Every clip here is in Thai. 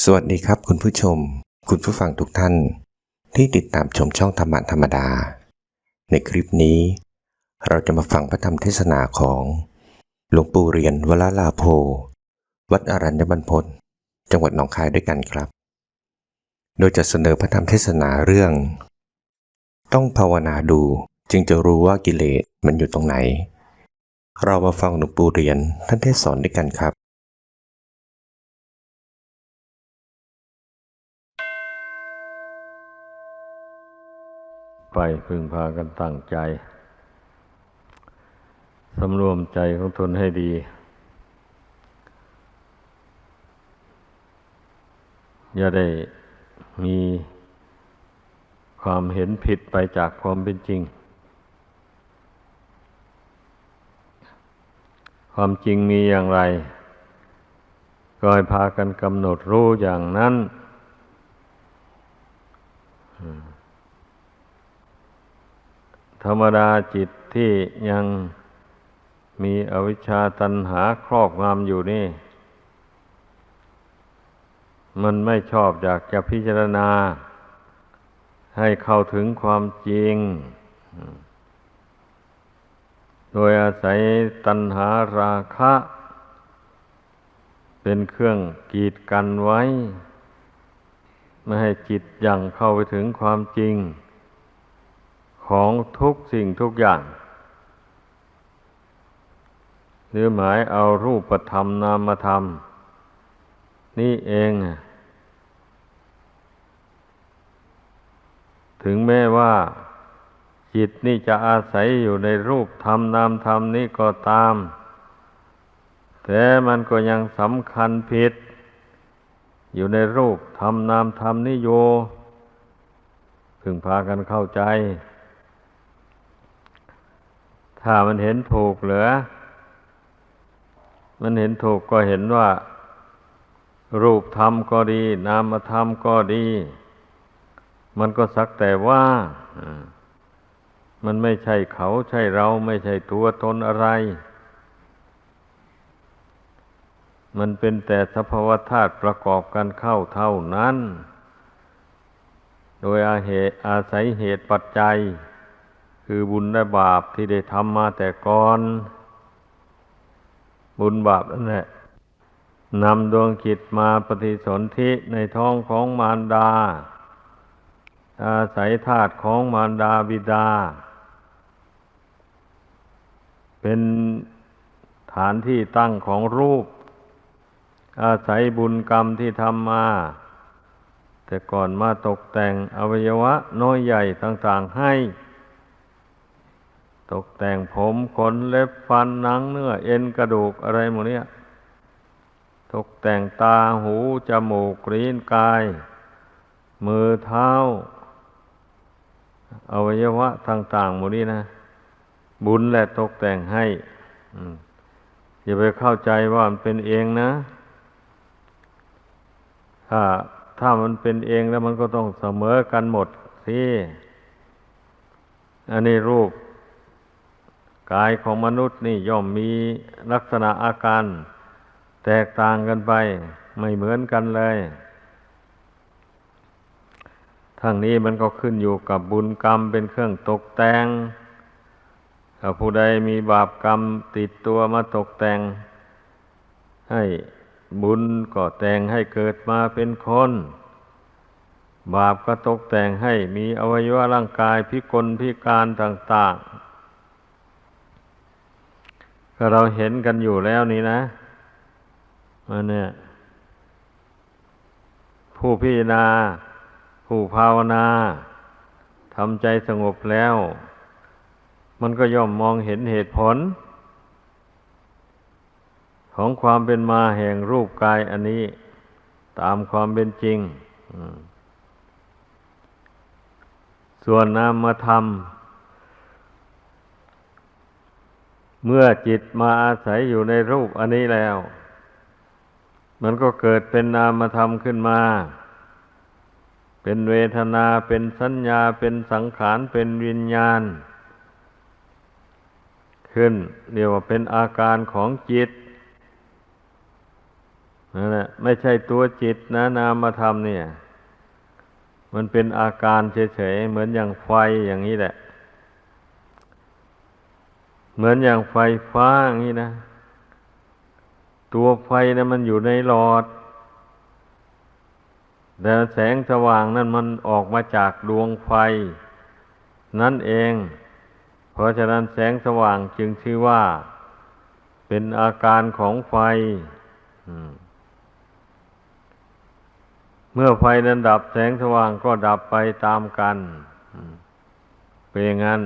สวัสดีครับคุณผู้ชมคุณผู้ฟังทุกท่านที่ติดตามชมช่องธรรมะธรรมดาในคลิปนี้เราจะมาฟังพระธรรมเทศนาของหลวงปู่เหรียญวลาลาโภวัดอรัญญบรรพตจังหวัดหนองคายด้วยกันครับโดยจะเสนอพระธรรมเทศนาเรื่องต้องภาวนาดูจึงจะรู้ว่ากิเลสมันอยู่ตรงไหนเรามาฟังหลวงปู่เหรียญท่านเทศสอนด้วยกันครับไปพึงพากันตั้งใจสำรวมใจของตนให้ดีอย่าได้มีความเห็นผิดไปจากความเป็นจริงความจริงมีอย่างไรก็ให้พากันกำหนดรู้อย่างนั้นธรรมดาจิตที่ยังมีอวิชชาตัณหาครอบงำอยู่นี่มันไม่ชอบอยากจะพิจารณาให้เข้าถึงความจริงโดยอาศัยตัณหาราคะเป็นเครื่องกีดกันไว้ไม่ให้จิตยั่งเข้าไปถึงความจริงของทุกสิ่งทุกอย่างหรือหมายเอารูปธรรมนามธรรมนี่เองถึงแม้ว่าจิตนี่จะอาศัยอยู่ในรูปธรรมนามธรรมนี้ก็ตามแต่มันก็ยังสำคัญผิดอยู่ในรูปธรรมนามธรรมนี้อยู่พึงพากันเข้าใจถ้ามันเห็นถูกเหรอมันเห็นถูกก็เห็นว่ารูปธรรมก็ดีนามธรรมก็ดีมันก็สักแต่ว่ามันไม่ใช่เขาใช่เราไม่ใช่ตัวตนอะไรมันเป็นแต่สภาวธาตุประกอบกันเข้าเท่านั้นโดยอาศัยเหตุปัจจัยคือบุญและบาปที่ได้ทำมาแต่ก่อนบุญบาปนั่นแหละนำดวงจิตมาปฏิสนธิในท้องของมารดาอาศัยธาตุของมารดาบิดาเป็นฐานที่ตั้งของรูปอาศัยบุญกรรมที่ทำมาแต่ก่อนมาตกแต่งอวัยวะน้อยใหญ่ต่างๆให้ตกแต่งผมขนเล็บฟันหนังเนื้อเอ็นกระดูกอะไรหมดเนี่ยตกแต่งตาหูจมูกลิ้นกายมือเท้าอวัยวะต่างๆหมดนี้นะบุญแหละตกแต่งให้อย่าไปเข้าใจว่ามันเป็นเองนะถ้ามันเป็นเองแล้วมันก็ต้องเสมอกันหมดสิอันนี้รูปกายของมนุษย์นี่ย่อมมีลักษณะอาการแตกต่างกันไปไม่เหมือนกันเลยทั้งนี้มันก็ขึ้นอยู่กับบุญกรรมเป็นเครื่องตกแต่งถ้าผู้ใดมีบาปกรรมติดตัวมาตกแต่งให้บุญก็แต่งให้เกิดมาเป็นคนบาปก็ตกแต่งให้มีอวัยวะร่างกายพิกลพิการต่างๆก็เราเห็นกันอยู่แล้วนี่นะมันเนี่ยผู้พิจารณาผู้ภาวนาทำใจสงบแล้วมันก็ย่อมมองเห็นเหตุผลของความเป็นมาแห่งรูปกายอันนี้ตามความเป็นจริงส่วนนามธรรมเมื่อจิตมาอาศัยอยู่ในรูปอันนี้แล้วมันก็เกิดเป็นนามธรรมขึ้นมาเป็นเวทนาเป็นสัญญาเป็นสังขารเป็นวิญญาณขึ้นเรียกว่าเป็นอาการของจิต นั่นแหละไม่ใช่ตัวจิตนะนามธรรมเนี่ยมันเป็นอาการเฉยๆเหมือนอย่างไฟอย่างนี้แหละเหมือนอย่างไฟฟ้าอย่างนี้นะตัวไฟนะมันอยู่ในหลอดแต่แสงสว่างนั่นมันออกมาจากดวงไฟนั่นเองเพราะฉะนั้นแสงสว่างจึงชื่อว่าเป็นอาการของไฟเมื่อไฟนั้นดับแสงสว่างก็ดับไปตามกันเป็นอย่างนั้น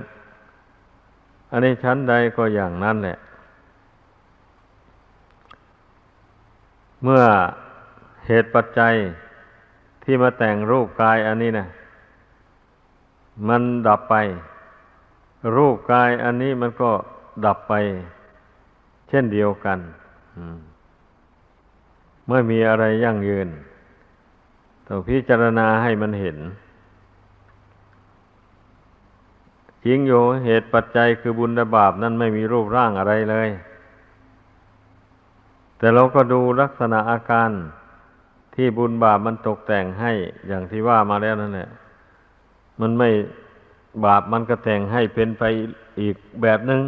อันนี้ชั้นใดก็อย่างนั้นแหละเมื่อเหตุปัจจัยที่มาแต่งรูปกายอันนี้นะมันดับไปรูปกายอันนี้มันก็ดับไปเช่นเดียวกันไม่มีอะไรยั่งยืนต้องพิจารณาให้มันเห็นจริงอยู่เหตุปัจจัยคือบุญและบาปนั้นไม่มีรูปร่างอะไรเลยแต่เราก็ดูลักษณะอาการที่บุญบาปมันตกแต่งให้อย่างที่ว่ามาแล้วนั่นแหละมันไม่บาปมันก็แต่งให้เป็นไปอีกแบบหนึ่ง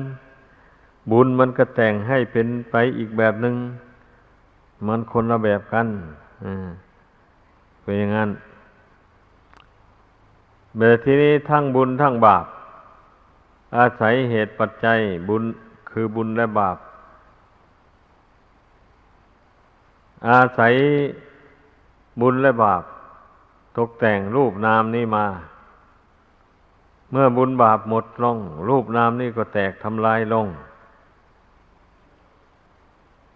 บุญมันก็แต่งให้เป็นไปอีกแบบหนึ่งมันคนละแบบกันเป็นอย่างนั้นแบบที่นี้ทั้งบุญทั้งบาปอาศัยเหตุปัจจัยบุญคือบุญและบาปอาศัยบุญและบาปตกแต่งรูปนามนี้มาเมื่อบุญบาปหมดลงรูปนามนี้ก็แตกทำลายลง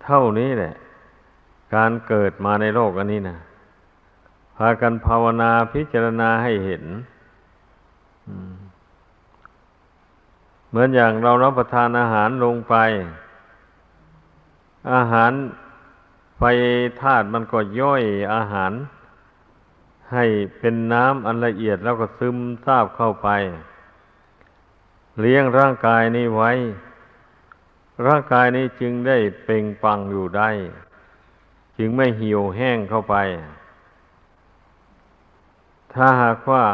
เท่านี้แหละการเกิดมาในโลกอันนี้นะพากันภาวนาพิจารณาให้เห็นเหมือนอย่างเรารับประทานอาหารลงไปอาหารไฟธาตุมันก็ย่อยอาหารให้เป็นน้ำอันละเอียดแล้วก็ซึมซาบเข้าไปเลี้ยงร่างกายนี้ไว้ร่างกายนี้จึงได้เปล่งปลั่งอยู่ได้จึงไม่เหี่ยวแห้งเข้าไปถ้าหากว่า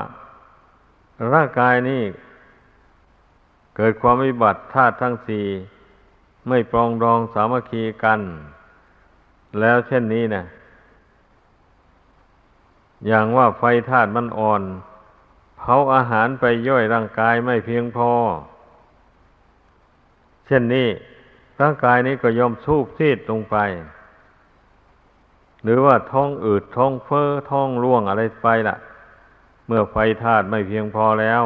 ร่างกายนี้เกิดความวิบัติธาตุทั้งสี่ไม่ปรองดองสามัคคีกันแล้วเช่นนี้นะอย่างว่าไฟธาตุมันอ่อนเผาอาหารไปย่อยร่างกายไม่เพียงพอเช่นนี้ร่างกายนี้ก็ย่อมซูบซีดลงไปหรือว่าท้องอืดท้องเฟ้อท้องร่วงอะไรไปล่ะเมื่อไฟธาตุไม่เพียงพอแล้ว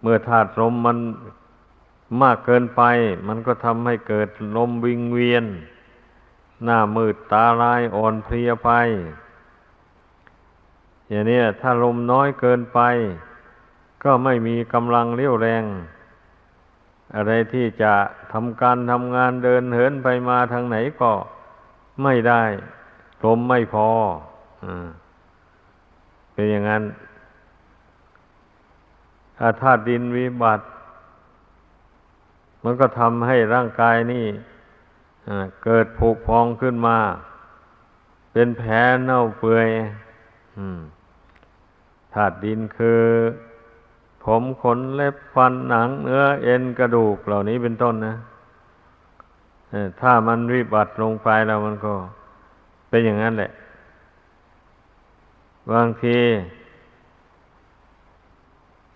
เมื่อธาตุลมมันมากเกินไปมันก็ทำให้เกิดลมวิงเวียนหน้ามืดตาลายอ่อนเพลียไปอย่างนี้ถ้าลมน้อยเกินไปก็ไม่มีกำลังเรี่ยวแรงอะไรที่จะทำการทำงานเดินเหินไปมาทางไหนก็ไม่ได้ลมไม่พอเป็นอย่างนั้นอาธาตุดินวิบัติมันก็ทำให้ร่างกายนี่เกิดผุพองขึ้นมาเป็นแผลเน่าเปื่อยธาตุดินคือผมขนเล็บฟันหนังเนื้อเอ็นกระดูกเหล่านี้เป็นต้นนะถ้ามันวิบัติลงไปแล้วมันก็เป็นอย่างนั้นแหละบางที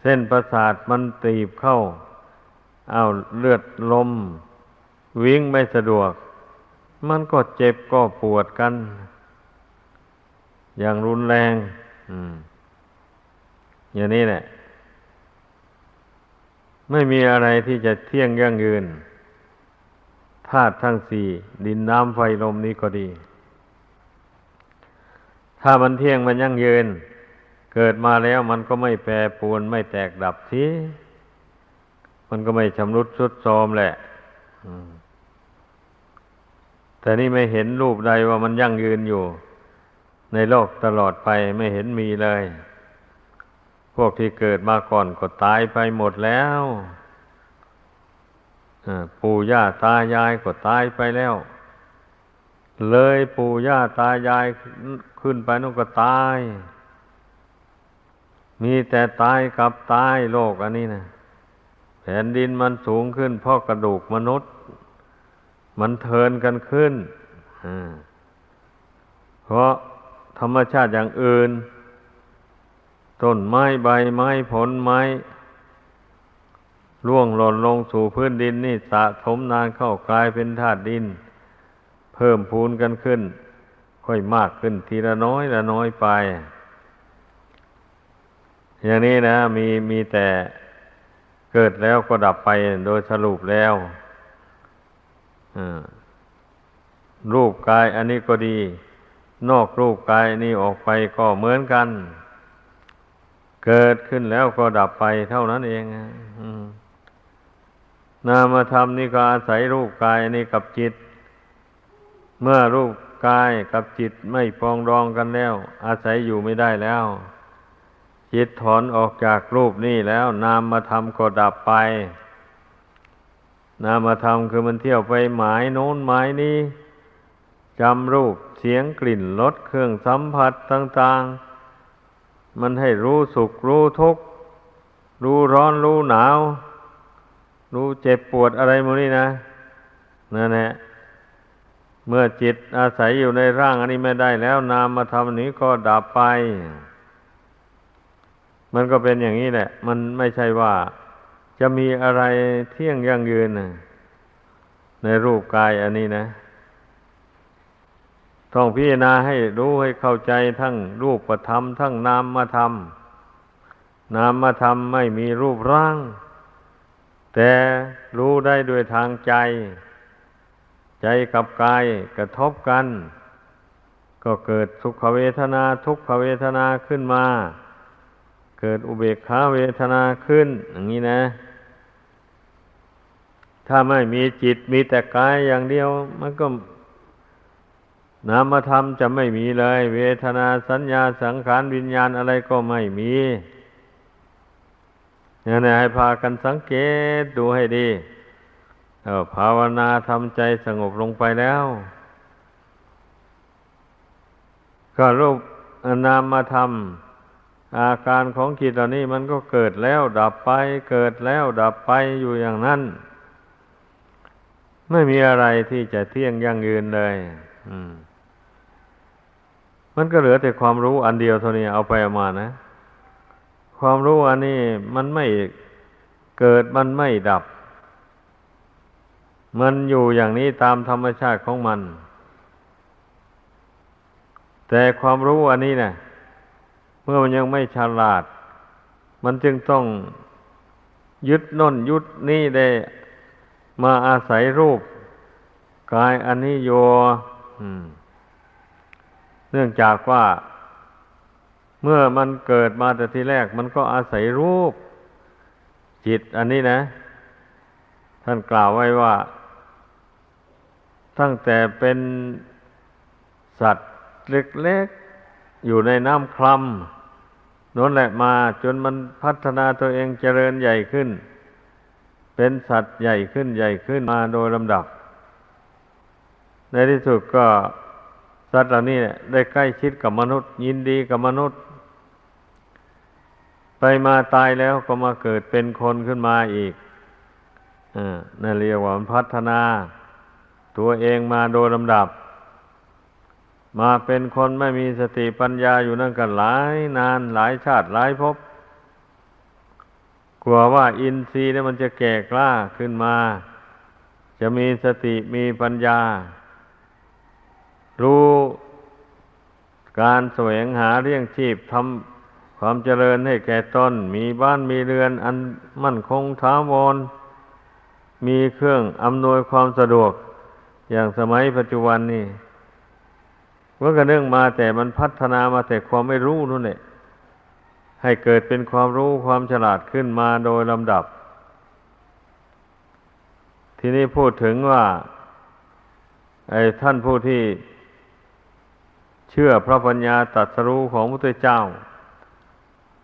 เส้นประสาทมันตีบเข้าเลือดลมวิ่งไม่สะดวกมันก็เจ็บก็ปวดกันอย่างรุนแรงอย่างนี้แหละไม่มีอะไรที่จะเที่ยงยั่งยืนธาตุทั้งสี่ดินน้ำไฟลมนี้ก็ดีถ้ามันเที่ยงมันยั่งยืนเกิดมาแล้วมันก็ไม่แปรปรวนไม่แตกดับทีมันก็ไม่ชำรุดทรุดโทรมแหละแต่นี่ไม่เห็นรูปใดว่ามันยั่งยืนอยู่ในโลกตลอดไปไม่เห็นมีเลยพวกที่เกิดมาก่อนก็ตายไปหมดแล้ว ปู่ย่าตายายก็ตายไปแล้วเลยปู่ย่าตายายขึ้นไปนู่นก็ตายมีแต่ตายกับตายโลกอันนี้นะแผ่นดินมันสูงขึ้นเพราะกระดูกมนุษย์มันเทินกันขึ้นเพราะธรรมชาติอย่างอื่นต้นไม้ใบไม้ผลไม้ร่วงหล่นลงสู่พื้นดินนี่สะสมนานเข้ากลายเป็นธาตุดินเพิ่มพูนกันขึ้นค่อยมากขึ้นทีละน้อยละน้อยไปอย่างนี้นะมีแต่เกิดแล้วก็ดับไปโดยสรุปแล้วรูปกายอันนี้ก็ดีนอกรูปกายนี้ออกไปก็เหมือนกันเกิดขึ้นแล้วก็ดับไปเท่านั้นเองนามธรรมนี่ก็อาศัยรูปกายนี่กับจิตเมื่อรูปกายกับจิตไม่ปรองดองกันแล้วอาศัยอยู่ไม่ได้แล้วจิตถอนออกจากรูปนี่แล้วนามธรรมก็ดับไปนามธรรมคือมันเที่ยวไปหมายโน้นหมายนี้จำรูปเสียงกลิ่นรสเครื่องสัมผัสต่างๆมันให้รู้สุขรู้ทุกข์รู้ร้อนรู้หนาวรู้เจ็บปวดอะไรหมดนี่นะนั่นแหละเมื่อจิตอาศัยอยู่ในร่างอันนี้ไม่ได้แล้วนามธรรมนี้ก็ดับไปมันก็เป็นอย่างนี้แหละมันไม่ใช่ว่าจะมีอะไรเที่ยงยั่งยืนในรูปกายอันนี้นะต้องพิจารณาให้รู้ให้เข้าใจทั้งรูปธรรมทั้งนามธรรมนามธรรมไม่มีรูปร่างแต่รู้ได้ด้วยทางใจใจกับกายกระทบกันก็เกิดสุขเวทนาทุกขเวทนาขึ้นมาเกิดอุเบกขาเวทนาขึ้นอย่างนี้นะถ้าไม่มีจิตมีแต่กายอย่างเดียวมันก็นามธรรมจะไม่มีเลยเวทนาสัญญาสังขารวิญญาณอะไรก็ไม่มีอย่างนี้ให้พากันสังเกตดูให้ดีภาวนาทำใจสงบลงไปแล้วก็รูปนามธรรมอาการของจิตเหล่านี้มันก็เกิดแล้วดับไปเกิดแล้วดับไปอยู่อย่างนั้นไม่มีอะไรที่จะเที่ยงยั่งยืนเลยมันก็เหลือแต่ความรู้อันเดียวเท่านี้เอาไปเอามานะความรู้อันนี้มันไม่เกิดมันไม่ดับมันอยู่อย่างนี้ตามธรรมชาติของมันแต่ความรู้อันนี้นะเมื่อมันยังไม่ฉลาดมันจึงต้องยึดโน่นยึดนี่ได้มาอาศัยรูปกายอันนี้โยเนื่องจากว่าเมื่อมันเกิดมาแต่ทีแรกมันก็อาศัยรูปจิตอันนี้นะท่านกล่าวไว้ว่าตั้งแต่เป็นสัตว์เล็กๆอยู่ในน้ำคลำนั่นแหละมาจนมันพัฒนาตัวเองเจริญใหญ่ขึ้นเป็นสัตว์ใหญ่ขึ้นใหญ่ขึ้นมาโดยลำดับในที่สุดก็สัตว์เหล่านี้ได้ใกล้ชิดกับมนุษย์ยินดีกับมนุษย์ไปมาตายแล้วก็มาเกิดเป็นคนขึ้นมาอีกนั่นเรียกว่ามันพัฒนาตัวเองมาโดยลำดับมาเป็นคนไม่มีสติปัญญาอยู่นั่นกันหลายนานหลายชาติหลายภพกลัวว่าอินทรีย์เนี่ยมันจะแก่กล้าขึ้นมาจะมีสติมีปัญญารู้การแสวงหาเลี้ยงชีพทำความเจริญให้แก่ตนมีบ้านมีเรือนอันมั่นคงถาวรมีเครื่องอำนวยความสะดวกอย่างสมัยปัจจุบันนี่มันก็เนื่องมาแต่มันพัฒนามาแต่ความไม่รู้นั่นแหละให้เกิดเป็นความรู้ความฉลาดขึ้นมาโดยลำดับทีนี้พูดถึงว่าท่านผู้ที่เชื่อพระปัญญาตรัสรู้ของพระพุทธเจ้า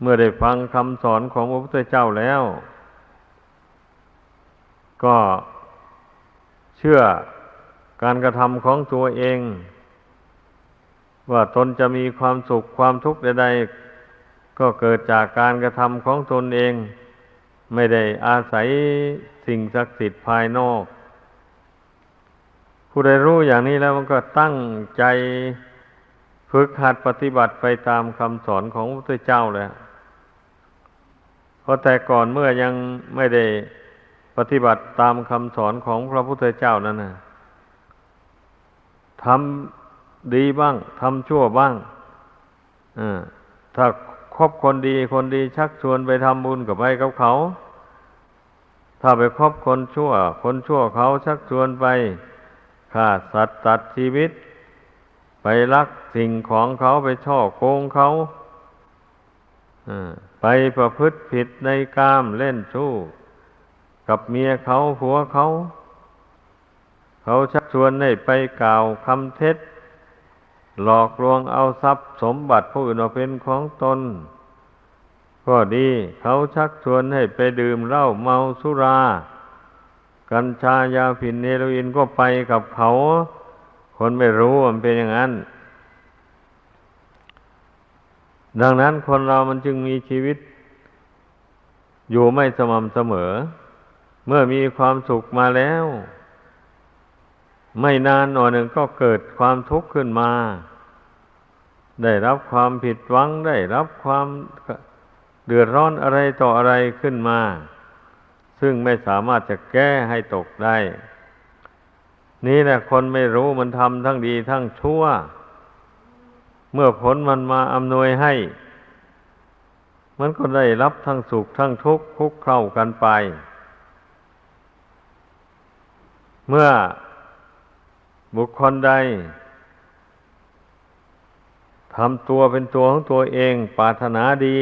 เมื่อได้ฟังคำสอนของพระพุทธเจ้าแล้วก็ ชื่อการกระทำของตัวเองว่าตนจะมีความสุขความทุกข์ใดๆก็เกิดจากการกระทำของตนเองไม่ได้อาศัยสิ่งศักดิ์สิทธิ์ภายนอกผู้ใดรู้อย่างนี้แล้วมันก็ตั้งใจฝึกหัดปฏิบัติไปตามคำสอนของพระพุทธเจ้าเลยเพราะแต่ก่อนเมื่อยังไม่ได้ปฏิบัติตามคำสอนของพระพุทธเจ้านั้นนะทำดีบ้างทำชั่วบ้างถ้าคบคนดีคนดีชักชวนไปทำบุญกับไปกับเขาถ้าไปคบคนชั่วเขาชักชวนไปฆ่าสัตว์ตัดชีวิตไปลักสิ่งของเขาไปฉ้อโกงเขาไปประพฤติผิดในกามเล่นชู้กับเมียเขาผัวเขาชักชวนให้ไปกล่าวคำเท็จหลอกลวงเอาทรัพย์สมบัติผู้อื่นมาเป็นของตนก็ดีเขาชักชวนให้ไปดื่มเหล้าเมาสุรากัญชายาฝิ่นเฮโรอีนก็ไปกับเขาคนไม่รู้มันเป็นอย่างนั้นดังนั้นคนเรามันจึงมีชีวิตอยู่ไม่สม่ำเสมอเมื่อมีความสุขมาแล้วไม่นานหน่อยหนึ่งก็เกิดความทุกข์ขึ้นมาได้รับความผิดหวังได้รับความเดือดร้อนอะไรต่ออะไรขึ้นมาซึ่งไม่สามารถจะแก้ให้ตกได้นี่แหละคนไม่รู้มันทำทั้งดีทั้งชั่วเมื่อผลมันมาอำนวยให้มันก็ได้รับทั้งสุขทั้งทุกข์คุกเข้ากันไปเมื่อบุคคลใดทำตัวเป็นตัวของตัวเองปรารถนาดี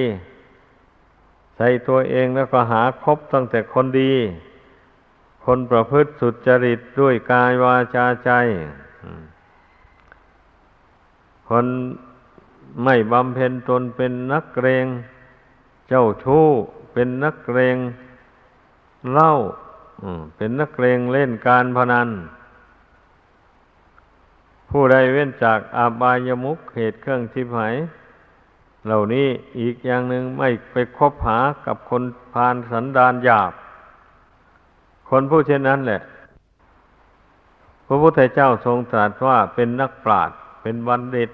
ใส่ตัวเองแล้วก็หาคบตั้งแต่คนดีคนประพฤติสุจริตด้วยกายวาจาใจคนไม่บำเพ็ญตนเป็นนักเลงเจ้าชู้เป็นนักเลงเหล้าเป็นนักเลงเล่นการพนันผู้ใดเว้นจากอบายมุขเหตุเครื่องชิบหายเหล่านี้อีกอย่างหนึ่งไม่ไปคบหากับคนพาลสันดานหยาบคนผู้เช่นนั้นแหละพระพุทธเจ้าทรงตรัสว่าเป็นนักปราชญ์เป็นบัณฑิต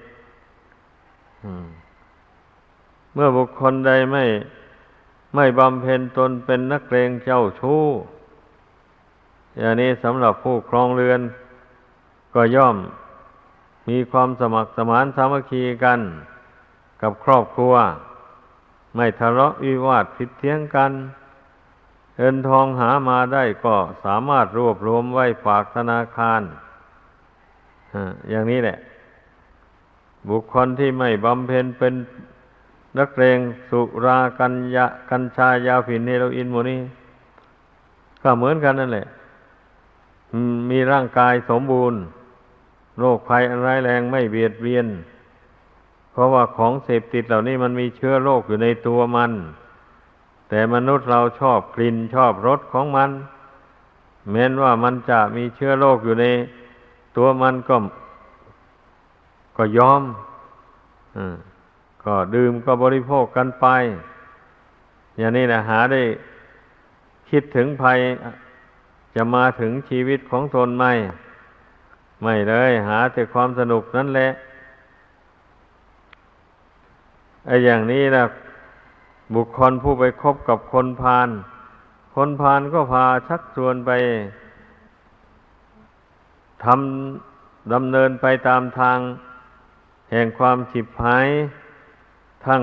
เมื่อบุคคลใดไม่บำเพ็ญตนเป็นนักเลงเจ้าชู้อย่างนี้สำหรับผู้ครองเรือนก็ย่อมมีความสมัครสมานสามัคคีกันกับครอบครัวไม่ทะเลาะวิวาทผิดเถียงกันเงินทองหามาได้ก็สามารถรวบรวมไว้ฝากธนาคารอย่างนี้แหละบุคคลที่ไม่บำเพ็ญเป็นนักเลงสุรากัญชายาฝิ่นเฮโรอีนหมดนี้ก็เหมือนกันนั่นแหละมีร่างกายสมบูรณ์โรคภัยอันร้ายแรงไม่เบียดเบียนเพราะว่าของเสพติดเหล่านี้มันมีเชื้อโรคอยู่ในตัวมันแต่มนุษย์เราชอบกลิ่นชอบรสของมันแม้นว่ามันจะมีเชื้อโรคอยู่ในตัวมันก็ยอมก็ดื่มก็บริโภคกันไปอย่างนี้นะหาได้คิดถึงภัยจะมาถึงชีวิตของตนไม่เลยหาแต่ความสนุกนั่นแหละไอ้อย่างนี้นะบุคคลผู้ไปคบกับคนพาลก็พาชักชวนไปดำเนินไปตามทางแห่งความฉิบหายทั้ง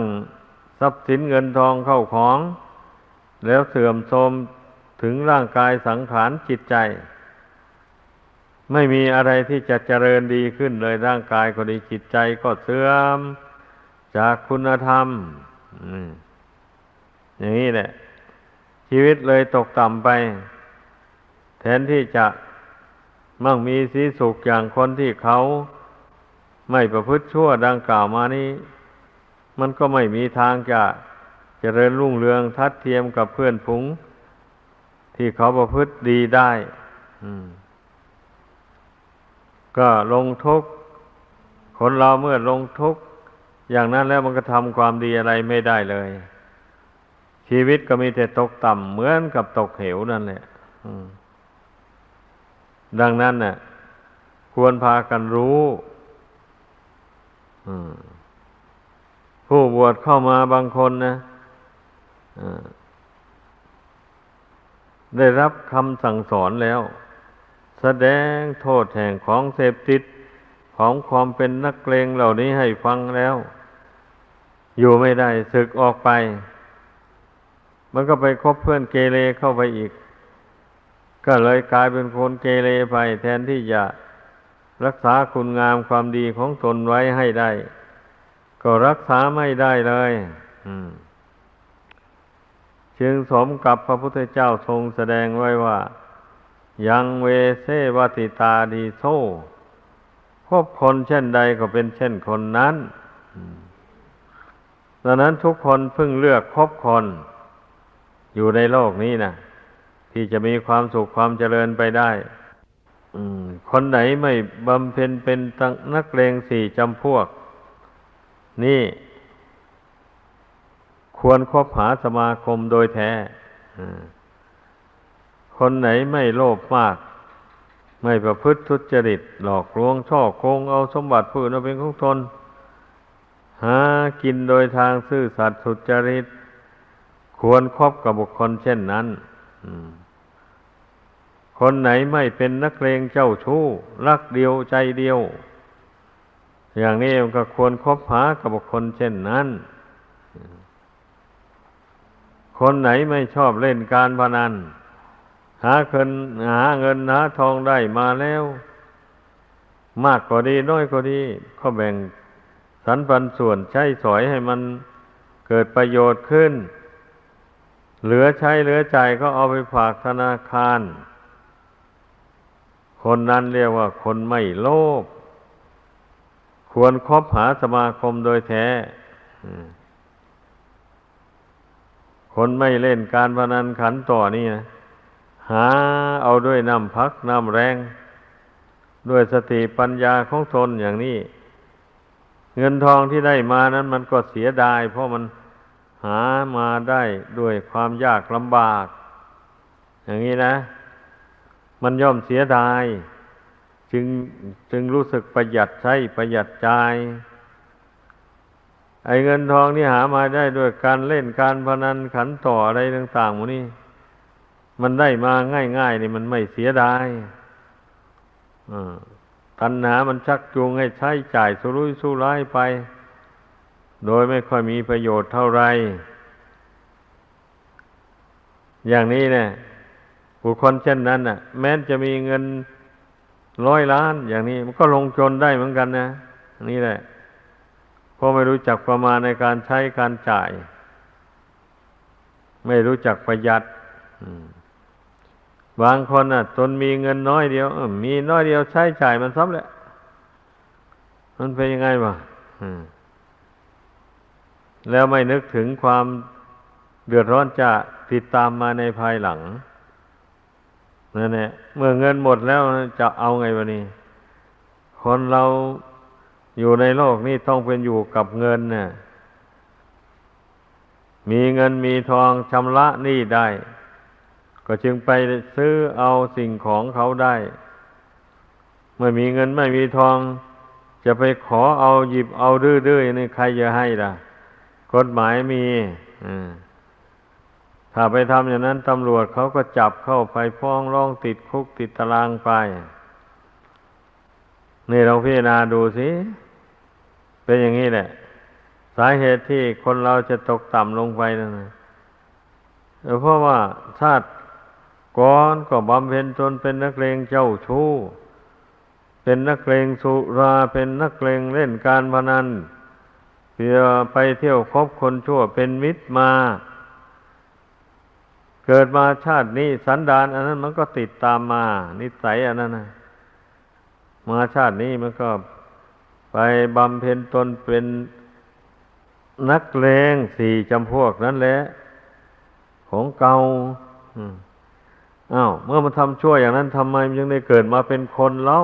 ทรัพย์สินเงินทองเข้าของแล้วเสื่อมโทรมถึงร่างกายสังขารจิตใจไม่มีอะไรที่จะเจริญดีขึ้นเลยร่างกายก็ดีจิตใจก็เสื่อมจากคุณธรรมอย่างนี้แหละชีวิตเลยตกต่ำไปแทนที่จะมั่งมีสีสุขอย่างคนที่เขาไม่ประพฤติชั่วดังกล่าวมานี้มันก็ไม่มีทางจะเจริญรุ่งเรืองทัดเทียมกับเพื่อนฝูงที่เขาประพฤติดีได้ ก็ลงทุกข์คนเราเมื่อลงทุกข์อย่างนั้นแล้วมันก็ทำความดีอะไรไม่ได้เลยชีวิตก็มีแต่ตกต่ำเหมือนกับตกเหวนั่นแหละดังนั้นน่ะควรพากันรู้ผู้บวชเข้ามาบางคนนะได้รับคำสั่งสอนแล้วแสดงโทษแห่งของเสพติดของความเป็นนักเลงเหล่านี้ให้ฟังแล้วอยู่ไม่ได้สึกออกไปมันก็ไปคบเพื่อนเกเรเข้าไปอีกก็เลยกลายเป็นคนเกเรไปแทนที่จะรักษาคุณงามความดีของตนไว้ให้ได้ก็รักษาไม่ได้เลยจึงสมกับพระพุทธเจ้าทรงแสดงไว้ว่ายังเวเสวติตาดีโซพบคนเช่นใดก็เป็นเช่นคนนั้นดังนั้นทุกคนพึงเลือกคบคนอยู่ในโลกนี้นะที่จะมีความสุขความเจริญไปได้คนไหนไม่บำเพ็ญเป็นนักเลงสี่จำพวกนี่ควรคบหาสมาคมโดยแท้คนไหนไม่โลภมากไม่ประพฤติทุจริตหลอกลวงฉ้อโกงเอาสมบัติผู้อื่นมาเป็นของตนหากินโดยทางซื่อสัตย์สุจริตควรคบกับบุคคลเช่นนั้นคนไหนไม่เป็นนักเลงเจ้าชู้รักเดียวใจเดียวอย่างนี้มันก็ควรคบหากับบุคคลเช่นนั้นคนไหนไม่ชอบเล่นการพนันหาเงินหาทองได้มาแล้วมากก็ดีน้อยก็ดีก็แบ่งสรรปันส่วนใช้สอยให้มันเกิดประโยชน์ขึ้นเหลือใช้เหลือจ่ายก็เอาไปฝากธนาคารคนนั้นเรียกว่าคนไม่โลภควรคบหาสมาคมโดยแท้คนไม่เล่นการพนันขันต่อนี่นะหาเอาด้วยน้ำพักน้ำแรงด้วยสติปัญญาของตนอย่างนี้เงินทองที่ได้มานั้นมันก็เสียดายเพราะมันหามาได้ด้วยความยากลำบากอย่างนี้นะมันย่อมเสียดายจึงรู้สึกประหยัดใช้ประหยัดจ่ายไอ้เงินทองที่หามาได้ด้วยการเล่นการพนันขันต่ออะไรต่างๆหมดนี้มันได้มาง่ายๆนี่มันไม่เสียดายตัณหามันชักจูงให้ใช้จ่ายสุรุ่ยสุร่ายไปโดยไม่ค่อยมีประโยชน์เท่าไรอย่างนี้เนี่ยบุคคลเช่นนั้นน่ะแม้จะมีเงิน100 ล้านอย่างนี้มันก็ลงจนได้เหมือนกันนะนี่แหละเพราะไม่รู้จักประมาณในการใช้การจ่ายไม่รู้จักประหยัดบางคนน่ะตนมีเงินน้อยเดียวมีน้อยเดียวใช้จ่ายมันซ้ำแหละมันเป็นยังไงวะแล้วไม่นึกถึงความเดือดร้อนจะติดตามมาในภายหลังนั่นแหละเมื่อเงินหมดแล้วจะเอาไงวะนี่คนเราอยู่ในโลกนี้ต้องเป็นอยู่กับเงินเนี่ยมีเงินมีทองชำระหนี้ได้ก็จึงไปซื้อเอาสิ่งของเขาได้เมื่อมีเงินไม่มีทองจะไปขอเอาหยิบเอาดื้อๆนี่ใครจะให้ล่ะกฎหมายมีถ้าไปทำอย่างนั้นตำรวจเขาก็จับเข้าไปฟ้องร้องติดคุกติดตารางไปนี่เราพิจารณาดูสิเป็นอย่างนี้แหละสาเหตุที่คนเราจะตกต่ำลงไปนั่นนะเพราะว่าชาติก่อนก็บำเพ็ญตนเป็นนักเลงเจ้าชู้เป็นนักเลงสุราเป็นนักเลงเล่นการพนันเพื่อไปเที่ยวคบคนชั่วเป็นมิตรมาเกิดมาชาตินี้สันดานอันนั้นมันก็ติดตามมานิสัยอันนั้นนะมาชาตินี้มันก็ไปบำเพ็ญตนเป็นนักเลง4 จำพวกนั้นแหละของเก่าเมื่อมันทำชั่วอย่างนั้นทำไมมันยังได้เกิดมาเป็นคนเล่า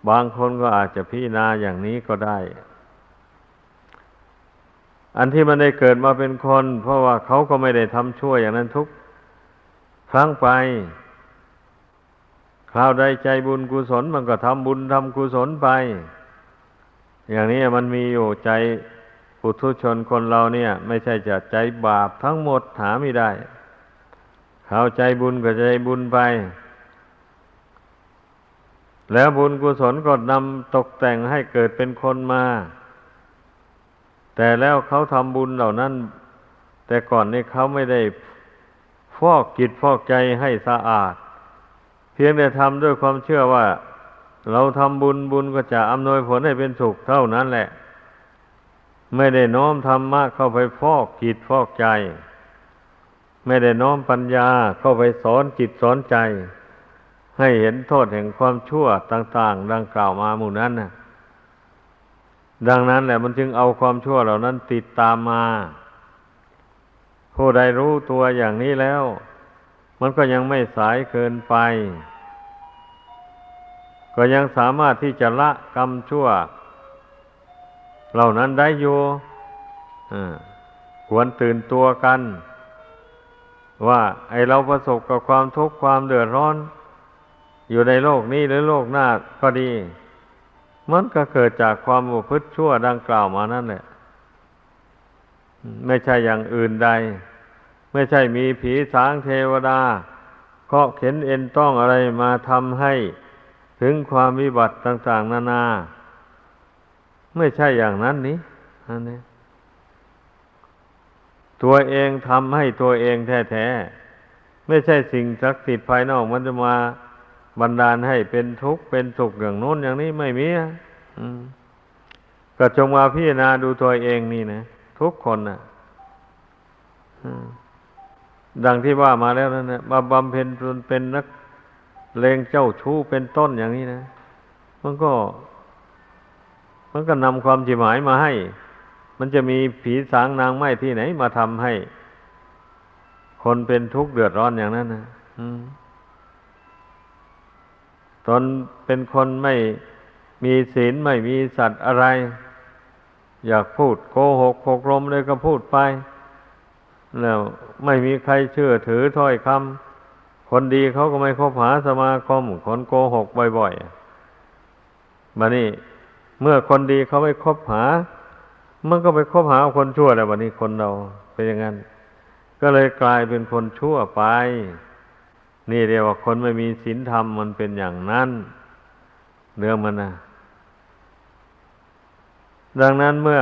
บางคนก็อาจจะพิจารณาอย่างนี้ก็ได้อันที่มันได้เกิดมาเป็นคนเพราะว่าเขาก็ไม่ได้ทำชั่วอย่างนั้นทุกครั้งไปคราวใดใจบุญกุศลมันก็ทำบุญทำกุศลไปอย่างนี้มันมีอยู่ใจปุถุชนคนเราเนี่ยไม่ใช่จะใจบาปทั้งหมดหาไม่ได้เขาใจบุญก็ใจบุญไปแล้วบุญกุศลก็นำตกแต่งให้เกิดเป็นคนมาแต่แล้วเขาทำบุญเหล่านั้นแต่ก่อนนี้เขาไม่ได้ฟอกจิตฟอกใจให้สะอาดเพียงแต่ทำด้วยความเชื่อว่าเราทำบุญบุญก็จะอำนวยผลให้เป็นสุขเท่านั้นแหละไม่ได้น้อมธรรมะเข้าไปฟอกจิตฟอกใจไม่ได้น้อมปัญญาเข้าไปสอนจิตสอนใจให้เห็นโทษแห่งความชั่วต่างๆดังกล่าวมาหมู่นั้นนะดังนั้นแหละมันจึงเอาความชั่วเหล่านั้นติดตามมาผู้ใดรู้ตัวอย่างนี้แล้วมันก็ยังไม่สายเกินไปก็ยังสามารถที่จะละกรรมชั่วเหล่านั้นได้อยู่ควรตื่นตัวกันว่าไอเราประสบกับความทุกข์ความเดือดร้อนอยู่ในโลกนี้หรือโลกหน้าก็ดีมันก็เกิดจากความประพฤติชั่วดังกล่าวมานั่นแหละไม่ใช่อย่างอื่นใดไม่ใช่มีผีสางเทวดาเคาะเข็นเอ็นต้องอะไรมาทำให้ถึงความวิบัติต่างๆนานาไม่ใช่อย่างนั้นนี้อันนี้ตัวเองทำให้ตัวเองแท้ๆไม่ใช่สิ่งศักดิ์สิทธิ์ภายนอกมันจะมาบันดาลให้เป็นทุกข์เป็นสุขอย่างโน้นอย่างนี้ไม่มีก็จงมาพิจารณาดูตัวเองนี่นะทุกคนนะดังที่ว่ามาแล้วนั่นนะมาบำเพ็ญจนเป็นนักเลงเจ้าชู้เป็นต้นอย่างนี้นะมันก็นำความจิหมายมาให้มันจะมีผีสางนางไม้ที่ไหนมาทำให้คนเป็นทุกข์เดือดร้อนอย่างนั้นนะตนเป็นคนไม่มีศีลไม่มีสัตว์อะไรอยากพูดโกหกพกลมเลยก็พูดไปแล้วไม่มีใครเชื่อถือถ้อยคำคนดีเขาก็ไม่คบหาสมาคมคนโกหกบ่อยๆบัดนี้เมื่อคนดีเขาไม่คบหามันก็ไปคบหาคนชั่วแล้วบัดนี้คนเราเป็นอย่างนั้นก็เลยกลายเป็นคนชั่วไปนี่เรียกว่าคนไม่มีศีลธรรมมันเป็นอย่างนั้นเรื่องมันนะดังนั้นเมื่อ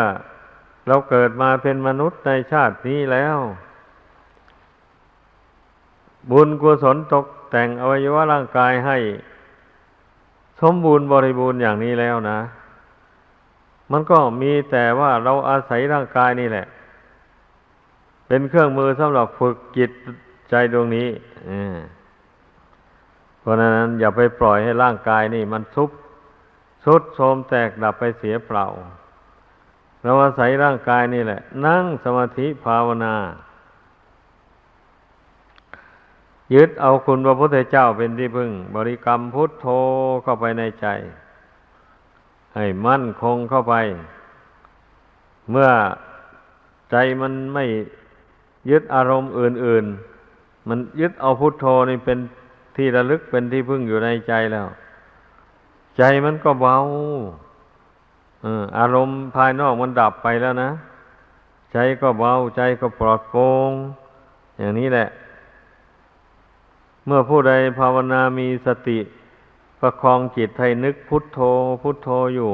เราเกิดมาเป็นมนุษย์ในชาตินี้แล้วบุญกุศลตกแต่งอวัยวะร่างกายให้สมบูรณ์บริบูรณ์อย่างนี้แล้วนะมันก็มีแต่ว่าเราอาศัยร่างกายนี่แหละเป็นเครื่องมือสำหรับฝึกจิตใจดวงนี้เพราะฉะนั้นอย่าไปปล่อยให้ร่างกายนี่มันทรุดโทรมแตกดับไปเสียเปล่าเราอาศัยร่างกายนี่แหละนั่งสมาธิภาวนายึดเอาคุณพระพุทธเจ้าเป็นที่พึ่งบริกรรมพุทโธเข้าไปในใจให้มั่นคงเข้าไปเมื่อใจมันไม่ยึดอารมณ์อื่นๆมันยึดเอาพุทโธนี่เป็นที่ระลึกเป็นที่พึ่งอยู่ในใจแล้วใจมันก็เบาอารมณ์ภายนอกมันดับไปแล้วนะใจก็เบาใจก็ปลอดโปร่งอย่างนี้แหละเมื่อผู้ใดภาวนามีสติประคองจิตให้นึกพุทโธพุทโธอยู่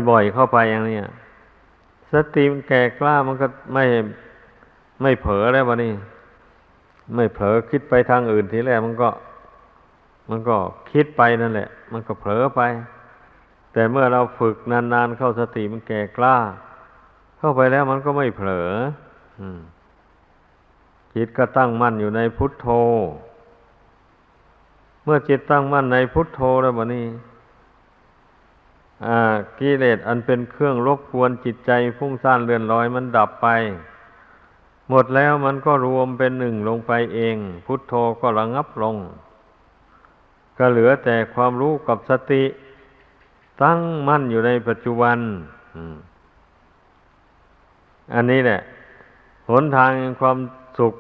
บ่อยๆเข้าไปอย่างนี้สติมันแก่กล้ามันก็ไม่เผลอแล้ววะนี่ไม่เผลอคิดไปทางอื่นทีแรกมันก็คิดไปนั่นแหละมันก็เผลอไปแต่เมื่อเราฝึกนานๆเข้าสติมันแก่กล้าเข้าไปแล้วมันก็ไม่เผลอจิตก็ตั้งมั่นอยู่ในพุทโธเมื่อจิตตั้งมั่นในพุทโธแล้วบัดนี้กิเลสอันเป็นเครื่องรบกวนจิตใจฟุ้งซ่านเลื่อนลอยมันดับไปหมดแล้วมันก็รวมเป็นหนึ่งลงไปเองพุทโธก็ระงับลง ก็เหลือแต่ความรู้กับสติตั้งมั่นอยู่ในปัจจุบันอันนี้แหละหนทางแห่งความสุข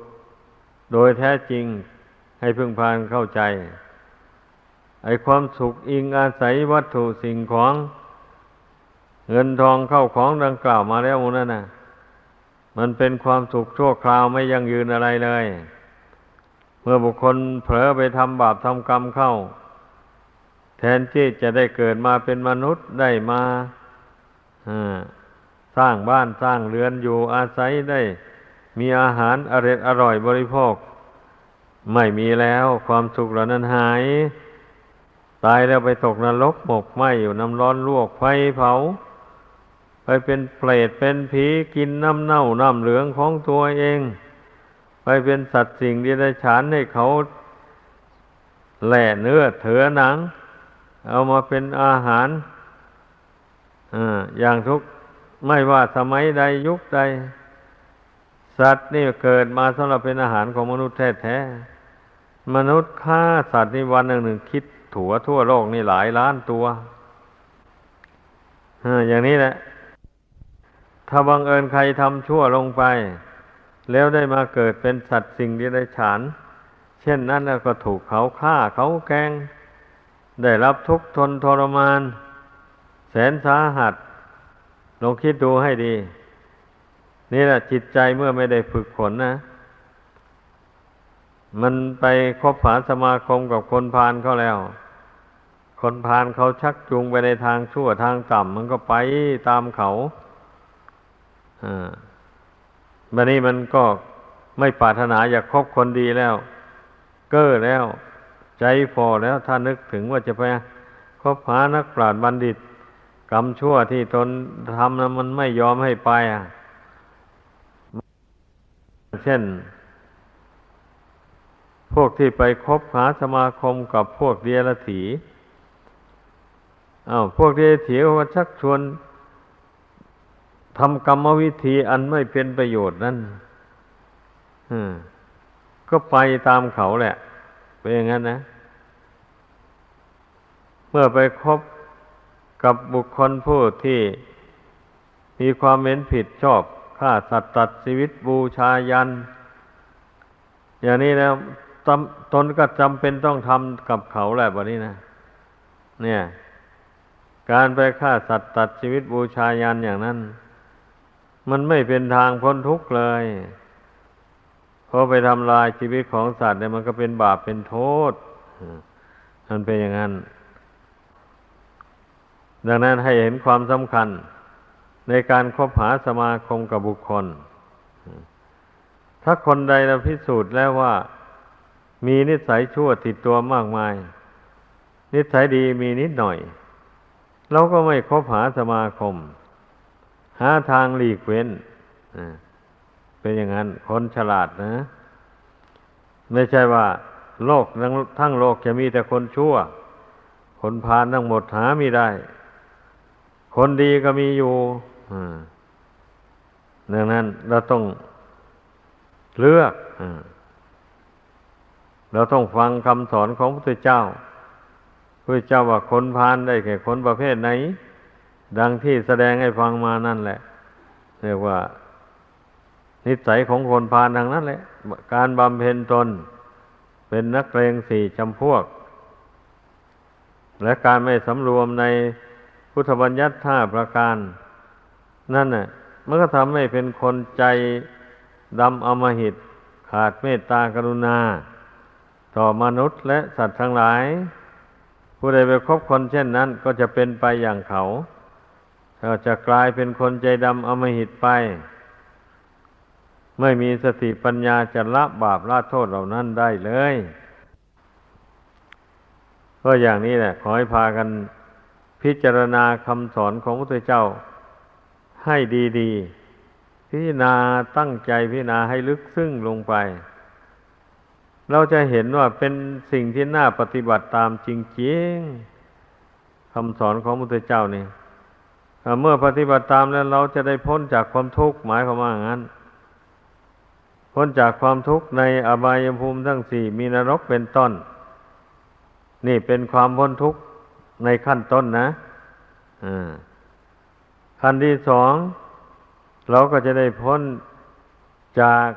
โดยแท้จริงให้พึงพากันเข้าใจไอ้ความสุขอิงอาศัยวัตถุสิ่งของเงินทองเข้าของดังกล่าวมาแล้วนั่นน่ะมันเป็นความสุขชั่วคราวไม่ยั่งยืนอะไรเลยเมื่อบุคคลเผลอไปทำบาปทำกรรมเข้าแทนที่จะได้เกิดมาเป็นมนุษย์ได้มาสร้างบ้านสร้างเรือนอยู่อาศัยได้มีอาหารอร่อยบริโภคไม่มีแล้วความสุขเหล่านั้นหายตายแล้วไปตกนรกหมกไหม้อยู่น้ำร้อนลวกไฟเผาไปเป็นเปรตเป็นผีกินน้ำเน่าน้ำเหลืองของตัวเองไปเป็นสัตว์สิ่งเดรัจฉานให้เขาแล่เนื้อเถือหนังเอามาเป็นอาหารอย่างทุกไม่ว่าสมัยใดยุคใดสัตว์นี่เกิดมาสำหรับเป็นอาหารของมนุษย์แท้ๆมนุษย์ฆ่าสัตว์นี่วันหนึ่งคิดทั่วโลกนี่หลายล้านตัวอย่างนี้แหละถ้าบังเอิญใครทำชั่วลงไปแล้วได้มาเกิดเป็นสัตว์สิ่งเดรัจฉานเช่นนั้นแล้วก็ถูกเขาฆ่าเขาแกล้งได้รับทุกข์ทนทรมานแสนสาหัสลองคิดดูให้ดีนี่แหละจิตใจเมื่อไม่ได้ฝึกฝนนะมันไปคบหาสมาคมกับคนพาลเขาแล้วคนพาลเขาชักจูงไปในทางชั่วทางต่ำมันก็ไปตามเขาบัดนี้มันก็ไม่ปรารถนาอยากคบคนดีแล้วเก้อแล้วใจฝ่อแล้วถ้านึกถึงว่าจะไปคบหานักปราชญ์บัณฑิตกรรมชั่วที่ตนทำนั้นมันไม่ยอมให้ไปเช่นพวกที่ไปคบหาสมาคมกับพวกเดียรถีพวกเดียรถีเขาชักชวนทำกรรมวิธีอันไม่เป็นประโยชน์นั่นก็ไปตามเขาแหละเป็นอย่างนั้นนะเมื่อไปคบกับบุคคลผู้ที่มีความเห็นผิดชอบฆ่าสัตว์ตัดชีวิตบูชายันอย่างนี้แล้วตนก็จำเป็นต้องทำกับเขาแหละแบบนี้นะเนี่ยการไปฆ่าสัตว์ตัดชีวิตบูชายันอย่างนั้นมันไม่เป็นทางพ้นทุกข์เลยเพราะไปทำลายชีวิตของสัตว์เนี่ยมันก็เป็นบาปเป็นโทษมันเป็นอย่างนั้นดังนั้นให้เห็นความสำคัญในการคบหาสมาคมกับบุคคลถ้าคนใดเราพิสูจน์แล้วว่ามีนิสัยชั่วติดตัวมากมายนิสัยดีมีนิดหน่อยเราก็ไม่คบหาสมาคมหาทางหลีกเว้นเป็นอย่างนั้นคนฉลาดนะไม่ใช่ว่าโลกทั้งโลกจะมีแต่คนชั่วคนพาลทั้งหมดหาไม่ได้คนดีก็มีอยู่ดังนั้นเราต้องเลือกเราต้องฟังคำสอนของพระพุทธเจ้าพระพุทธเจ้าว่าคนพาลได้แก่คนประเภทไหนดังที่แสดงให้ฟังมานั่นแหละเรียกว่านิสัยของคนพาลทางนั้นแหละการบำเพ็ญตนเป็นนักเลง4 จำพวกและการไม่สำรวมในพุทธบัญญัติ5 ประการนั่นน่ะมันก็ทำให้เป็นคนใจดำอำมหิตขาดเมตตากรุณาต่อมนุษย์และสัตว์ทั้งหลายผู้ใดไปคบคนเช่นนั้นก็จะเป็นไปอย่างเขาจะกลายเป็นคนใจดำอำมหิตไปไม่มีสติปัญญาจะละบาปละโทษเหล่านั้นได้เลยก็อย่างนี้แหละขอให้พากันพิจารณาคำสอนของพระพุทธเจ้าให้ดีๆพิจารณาตั้งใจพิจารณาให้ลึกซึ้งลงไปเราจะเห็นว่าเป็นสิ่งที่น่าปฏิบัติตามจริงๆคำสอนของพระพุทธเจ้านี่เมื่อปฏิบัติตามแล้วเราจะได้พ้นจากความทุกข์หมายความว่างั้นพ้นจากความทุกข์ในอบายภูมิทั้ง 4มีนรกเป็นต้น นี่เป็นความพ้นทุกข์ในขั้นต้นนะขั้นที่สองเราก็จะได้พ้นจาก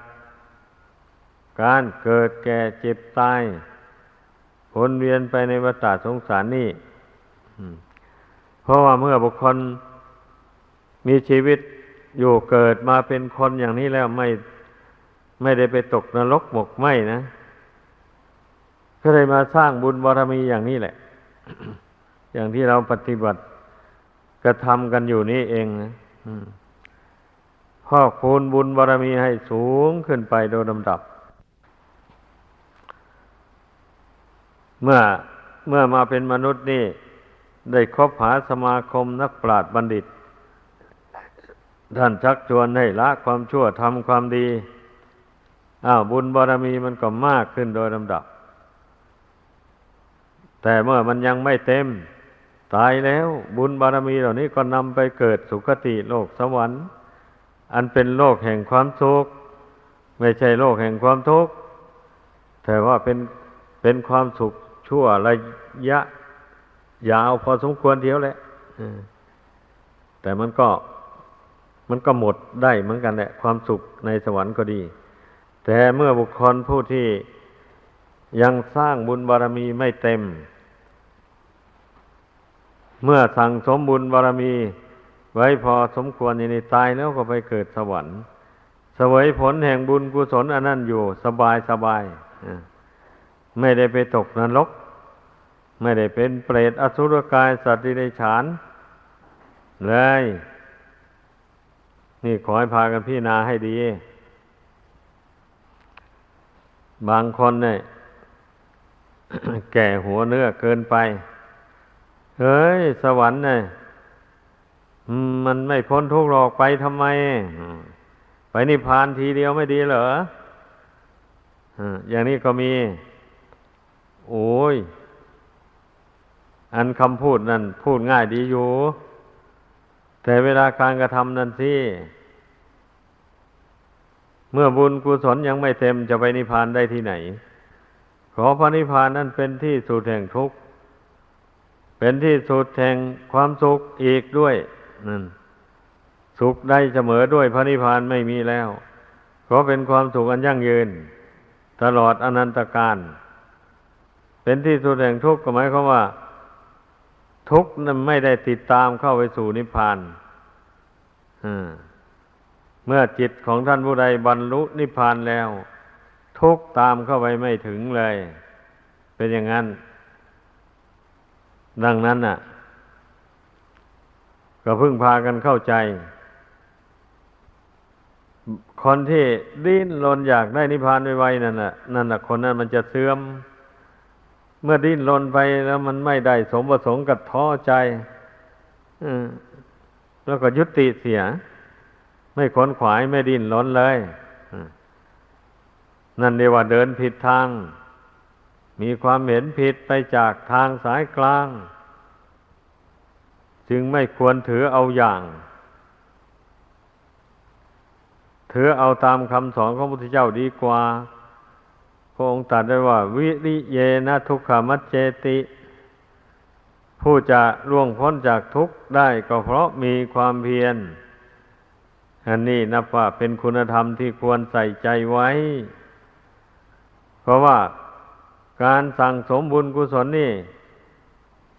การเกิดแก่เจ็บตายวนเวียนไปในวัฏสงสารนี่เพราะว่าเมื่อบุคคลมีชีวิตอยู่เกิดมาเป็นคนอย่างนี้แล้วไม่ได้ไปตกนรกหมกไหม้นะก็เลยมาสร้างบุญบารมีอย่างนี้แหละ อย่างที่เราปฏิบัติกระทำกันอยู่นี่เองนะพอกพูนบุญบารมีให้สูงขึ้นไปโดยลำดับเมื่อมาเป็นมนุษย์นี่ได้คบหาสมาคมนักปราชญ์บัณฑิตท่านชักชวนให้ละความชั่วทำความดีบุญบารมีมันก็มากขึ้นโดยลำดับแต่เมื่อมันยังไม่เต็มตายแล้วบุญบารมีเหล่านี้ก็นำไปเกิดสุคติโลกสวรรค์อันเป็นโลกแห่งความสุขไม่ใช่โลกแห่งความทุกข์แต่ว่าเป็นความสุขชั่วระยะยาวพอสมควรเดียวแหละแต่มันก็หมดได้เหมือนกันแหละความสุขในสวรรค์ก็ดีแต่เมื่อบุคคลผู้ที่ยังสร้างบุญบารมีไม่เต็มเมื่อสั่งสมบุญบารมีไว้พอสมควรอย่างนี้ตายแล้วก็ไปเกิดสวรรค์เสวยผลแห่งบุญกุศลอันนั้นอยู่สบายไม่ได้ไปตกนรกไม่ได้เป็นเปรตอสุรกายสัตว์ดิเรกชันเลยนี่ขอให้พากันพิจารณาให้ดีบางคนเนี่ย แก่หัวเนื้อเกินไปเฮ้ยสวรรค์เนี่ยมันไม่พ้นทุกข์หรอกไปทำไมไปนิพพานทีเดียวไม่ดีเหรออย่างนี้ก็มีโอ้ยอันคำพูดนั่นพูดง่ายดีอยู่แต่เวลาการกระทำนั่นสิเมื่อบุญกุศลยังไม่เต็มจะไปนิพพานได้ที่ไหนขอพระนิพพานนั้นเป็นที่สุดแห่งทุกข์เป็นที่สุดแห่งความสุขอีกด้วยนั่นสุขได้เสมอด้วยพระนิพพานไม่มีแล้วเพราะเป็นความสุขอันยั่งยืนตลอดอนันตกาลเป็นที่สุดแห่งทุกข์ก็หมายความว่าทุกข์นั้นไม่ได้ติดตามเข้าไปสู่นิพพานเมื่อจิตของท่านผู้ใดบรรลุนิพพานแล้วทุกข์ตามเข้าไปไม่ถึงเลยเป็นอย่างนั้นดังนั้นน่ะก็พึ่งพากันเข้าใจคนที่ดิ้นรนอยากได้นิพพานไวๆนั่นน่ะคนนั้นมันจะเสื่อมเมื่อดิ้นรนไปแล้วมันไม่ได้สมประสงค์กับท้อใจแล้วก็ยุติเสียไม่ขวนขวายไม่ดิ้นรนเลยนั่นเรียกว่าเดินผิดทางมีความเห็นผิดไปจากทางสายกลางจึงไม่ควรถือเอาอย่างถือเอาตามคำสอนของพระพุทธเจ้าดีกว่าพระองค์ตรัสไว้ว่าวิริเยนะทุกขมัจเจติผู้จะล่วงพ้นจากทุกข์ได้ก็เพราะมีความเพียรอันนี้นับว่าเป็นคุณธรรมที่ควรใส่ใจไว้เพราะว่าการสั่งสมบุญกุศลนี่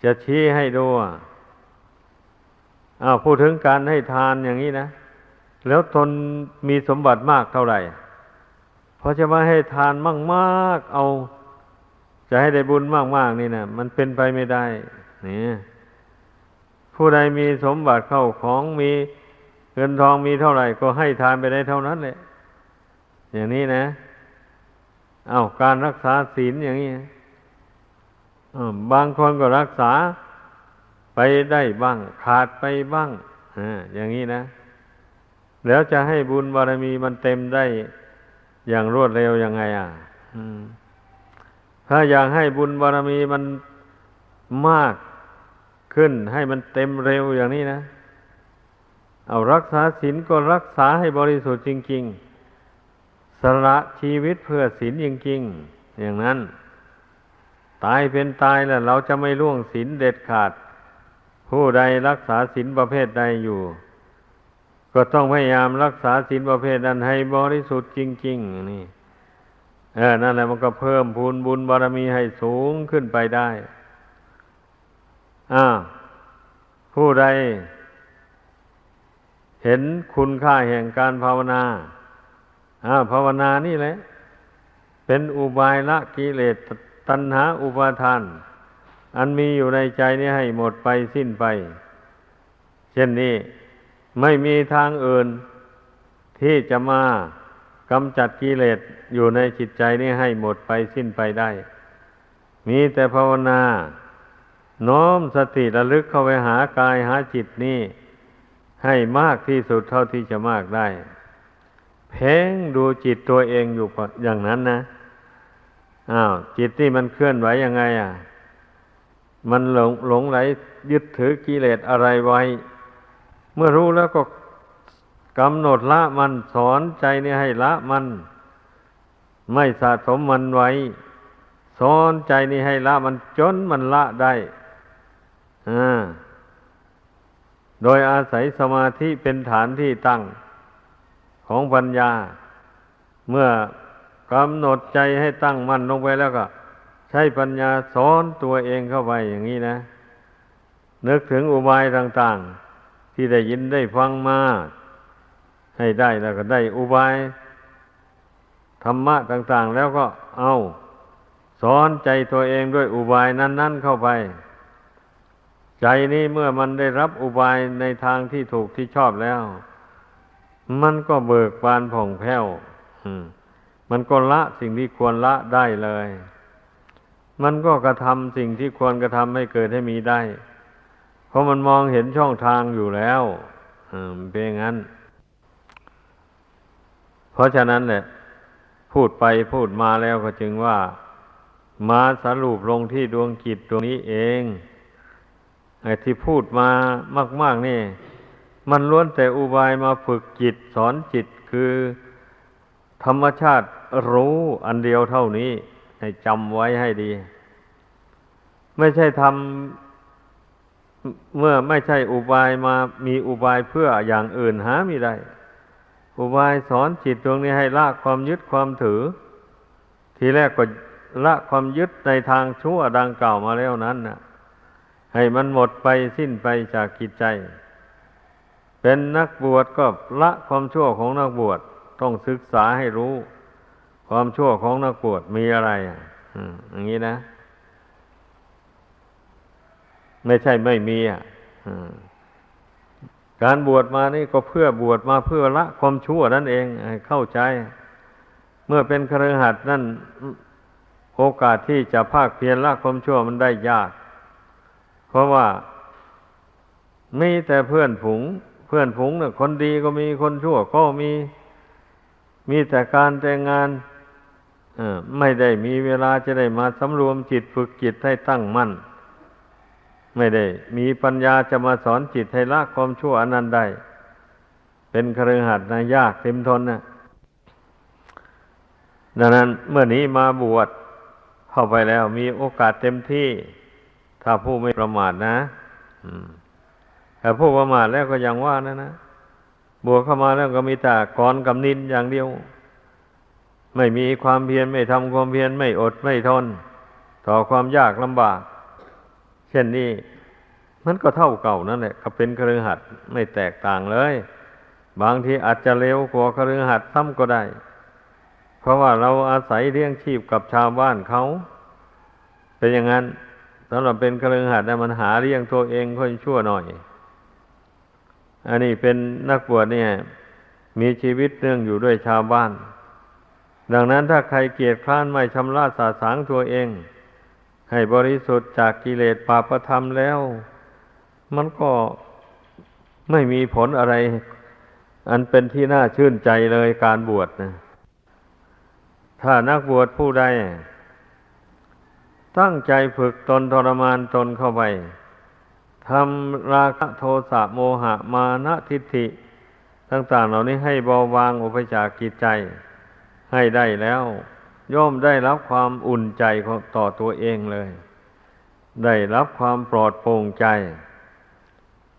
จะชี้ให้ดูพูดถึงการให้ทานอย่างนี้นะแล้วตนมีสมบัติมากเท่าไหร่พอจะมาให้ทานมากๆเอาจะให้ได้บุญมากๆนี่นะมันเป็นไปไม่ได้นี่ผู้ใดมีสมบัติเข้าของมีเงินทองมีเท่าไหร่ก็ให้ทานไปได้เท่านั้นแหละอย่างนี้นะการรักษาศีลอย่างนี้บางคนก็รักษาไปได้บ้างขาดไปบ้างอย่างนี้นะแล้วจะให้บุญบารมีมันเต็มได้อย่างรวดเร็วยังไงถ้าอยากให้บุญบารมีมันมากขึ้นให้มันเต็มเร็วอย่างนี้นะรักษาศีลก็รักษาให้บริสุทธิ์จริงๆสละชีวิตเพื่อศีลจริงๆอย่างนั้น ตายเป็นตายแล้วเราจะไม่ล่วงศีลเด็ดขาดผู้ใดรักษาศีลประเภทใดอยู่ก็ต้องพยายามรักษาศีลประเภทนั้นให้บริสุทธิ์จริงๆนี่นั่นแหละมันก็เพิ่มพูนบุญบารมีให้สูงขึ้นไปได้ผู้ใดเห็นคุณค่าแห่งการภาวนาภาวนานี่แหละเป็นอุบายละกิเลสตัณหาอุปาทานอันมีอยู่ในใจนี้ให้หมดไปสิ้นไปเช่นนี้ไม่มีทางอื่นที่จะมากำจัดกิเลสอยู่ในจิตใจนี้ให้หมดไปสิ้นไปได้มีแต่ภาวนาน้อมสติระลึกเข้าไปหากายหาจิตนี้ให้มากที่สุดเท่าที่จะมากได้เพ่งดูจิตตัวเองอยู่อย่างนั้นนะจิตนี่มันเคลื่อนไหวยังไงมันหลงไหลยึดถือกิเลสอะไรไว้เมื่อรู้แล้วก็กำหนดละมันสอนใจนี่ให้ละมันไม่สะสมมันไว้สอนใจนี่ให้ละมันจนมันละได้โดยอาศัยสมาธิเป็นฐานที่ตั้งของปัญญาเมื่อกำหนดใจให้ตั้งมั่นลงไปแล้วก็ใช้ปัญญาสอนตัวเองเข้าไปอย่างนี้นะนึกถึงอุบายต่างๆที่ได้ยินได้ฟังมาให้ได้แล้วก็ได้อุบายธรรมะต่างๆแล้วก็เอาสอนใจตัวเองด้วยอุบายนั้นๆเข้าไปใจนี้เมื่อมันได้รับอุบายในทางที่ถูกที่ชอบแล้วมันก็เบิกบานผ่องแผ้วมันก็ละสิ่งที่ควรละได้เลยมันก็กระทำสิ่งที่ควรกระทำให้เกิดให้มีได้เพราะมันมองเห็นช่องทางอยู่แล้วเป็นอย่างนั้นเพราะฉะนั้นแหละพูดไปพูดมาแล้วก็จึงว่ามาสรุปลงที่ดวงจิตดวงนี้เองไอ้ที่พูดมามากๆนี่มันล้วนแต่อุบายมาฝึกจิตสอนจิตคือธรรมชาติรู้อันเดียวเท่านี้ให้จำไว้ให้ดีไม่ใช่ทำเมื่อไม่ใช่อุบายมามีอุบายเพื่ออย่างอื่นหาไม่ได้อุบายสอนจิตดวงนี้ให้ละความยึดความถือทีแรกก็ละความยึดในทางชั่วดังกล่าวมาแล้วนั้นน่ะให้มันหมดไปสิ้นไปจากจิตใจเป็นนักบวชก็ละความชั่วของนักบวชต้องศึกษาให้รู้ความชั่วของนักบวชมีอะไรอย่างนี้นะไม่ใช่ไม่มีการบวชมานี่ก็เพื่อบวชมาเพื่อละความชั่วนั่นเองให้เข้าใจเมื่อเป็นคฤหัสถ์นั่นโอกาสที่จะภาคเพียรละความชั่วมันได้ยากเพราะว่ามีแต่เพื่อนฝูงน่ะคนดีก็มีคนชั่วก็มีแต่การแต่งงานไม่ได้มีเวลาจะได้มาสำรวมจิตฝึกจิตให้ตั้งมั่นไม่ได้มีปัญญาจะมาสอนจิตให้ละความชั่วอันนั้นได้เป็นคฤหัสถ์นะยากเต็มทนนะดังนั้นเมื่อนี้มาบวชเข้าไปแล้วมีโอกาสเต็มที่ถ้าผู้ไม่ประมาทนะแต่ผู้ประมาทแล้วก็อย่างว่านะบวชเข้ามาแล้วก็มีแต่กรกับนินอย่างเดียวไม่มีความเพียรไม่ทำความเพียรไม่อดไม่ทนต่อความยากลำบากเช่นนี้มันก็เท่าเก่านั่นแหละก็เป็นคฤหัสถ์ไม่แตกต่างเลยบางทีอาจจะเร็วกว่าคฤหัสถ์ซ้ำก็ได้เพราะว่าเราอาศัยเลี้ยงชีพกับชาวบ้านเขาเป็นอย่างนั้นสำหรับเป็นคฤหัสถ์มันหาเลี้ยงตัวเองค่อยชั่วหน่อยอันนี้เป็นนักบวชเนี่ยมีชีวิตเนื่องอยู่ด้วยชาวบ้านดังนั้นถ้าใครเกียจคร้านไม่ชำระสาสางตัวเองให้บริสุทธิ์จากกิเลสบาปธรรมแล้วมันก็ไม่มีผลอะไรอันเป็นที่น่าชื่นใจเลยการบวชนะถ้านักบวชผู้ใดตั้งใจฝึกตนทรมานตนเข้าไปทำราคะโทสะโมหะมานะทิฏฐิต่างๆเหล่านี้ให้เบาบางออกไปจากจิตใจให้ได้แล้ว ย่อมได้รับความอุ่นใจต่อตัวเองเลยได้รับความปลอดโปร่งใจ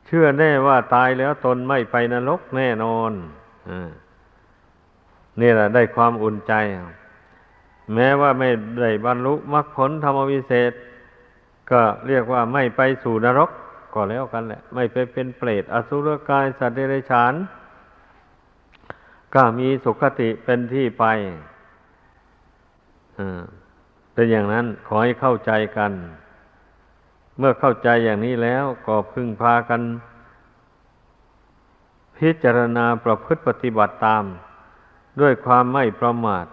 เชื่อแน่ว่าตายแล้วตนไม่ไปนรกแน่นอนนี่แหละได้ความอุ่นใจแม้ว่าไม่ได้บรรลุมรรคผลธรรมวิเศษก็เรียกว่าไม่ไปสู่นรกก็แล้วกันแหละไม่ไปเป็นเปรตอสุรกายสัตว์เดรัจฉานก็มีสุคติเป็นที่ไปเป็นอย่างนั้นขอให้เข้าใจกันเมื่อเข้าใจอย่างนี้แล้วก็พึงพากันพิจารณาประพฤติปฏิบัติตามด้วยความไม่ประมาท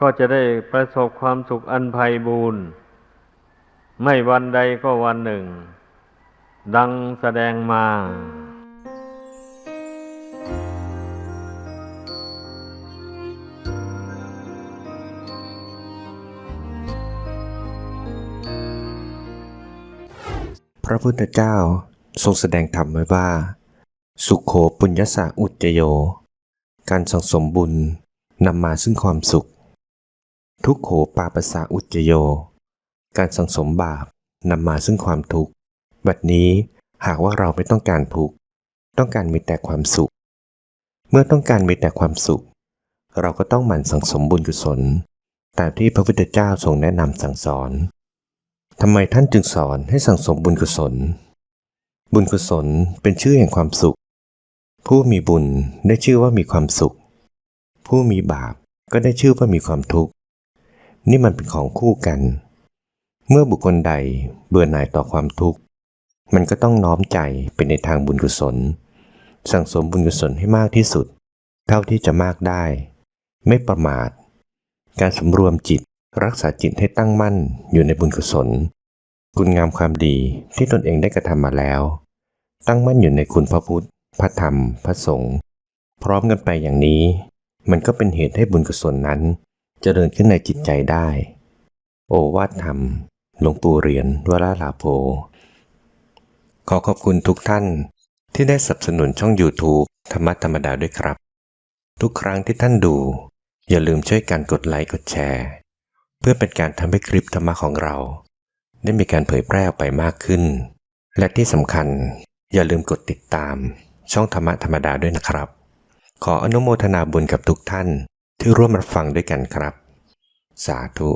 ก็จะได้ประสบความสุขอันไพบูรณ์ไม่วันใดก็วันหนึ่งดังแสดงมา พระพุทธเจ้าทรงแสดงธรรมไว้ว่าสุขโขปุญญสะอุจจโยการสังสมบุญนำมาซึ่งความสุขทุกโขปาปสะอุจจโยการสังสมบาปนำมาซึ่งความทุกข์บัดนี้หากว่าเราไม่ต้องการทุกข์ต้องการมีแต่ความสุขเมื่อต้องการมีแต่ความสุขเราก็ต้องหมั่นสังสมบุญกุศลตามที่พระพุทธเจ้าทรงแนะนำสั่งสอนทำไมท่านจึงสอนให้สั่งสมบุญกุศลบุญกุศลเป็นชื่อแห่งความสุขผู้มีบุญได้ชื่อว่ามีความสุขผู้มีบาปก็ได้ชื่อว่ามีความทุกข์นี่มันเป็นของคู่กันเมื่อบุคคลใดเบื่อหน่ายต่อความทุกข์มันก็ต้องน้อมใจไปในทางบุญกุศลสั่งสมบุญกุศลให้มากที่สุดเท่าที่จะมากได้ไม่ประมาทการสำรวมจิตรักษาจิตให้ตั้งมั่นอยู่ในบุญกุศลคุณงามความดีที่ตนเองได้กระทำมาแล้วตั้งมั่นอยู่ในคุณพระพุทธพระธรรมพระสงฆ์พร้อมกันไปอย่างนี้มันก็เป็นเหตุให้บุญกุศลนั้นเจริญขึ้นในจิตใจได้โอวาทธรรมหลวงปู่เหรียญวราลาโภขอขอบคุณทุกท่านที่ได้สนับสนุนช่อง YouTube ธรรมะธรรมดาด้วยครับทุกครั้งที่ท่านดูอย่าลืมช่วยกันกดไลค์กดแชร์เพื่อเป็นการทำให้คลิปธรรมะของเราได้มีการเผยแพร่ออกไปมากขึ้นและที่สำคัญอย่าลืมกดติดตามช่องธรรมะธรรมดาด้วยนะครับขออนุโมทนาบุญกับทุกท่านที่ร่วมรับฟังด้วยกันครับสาธุ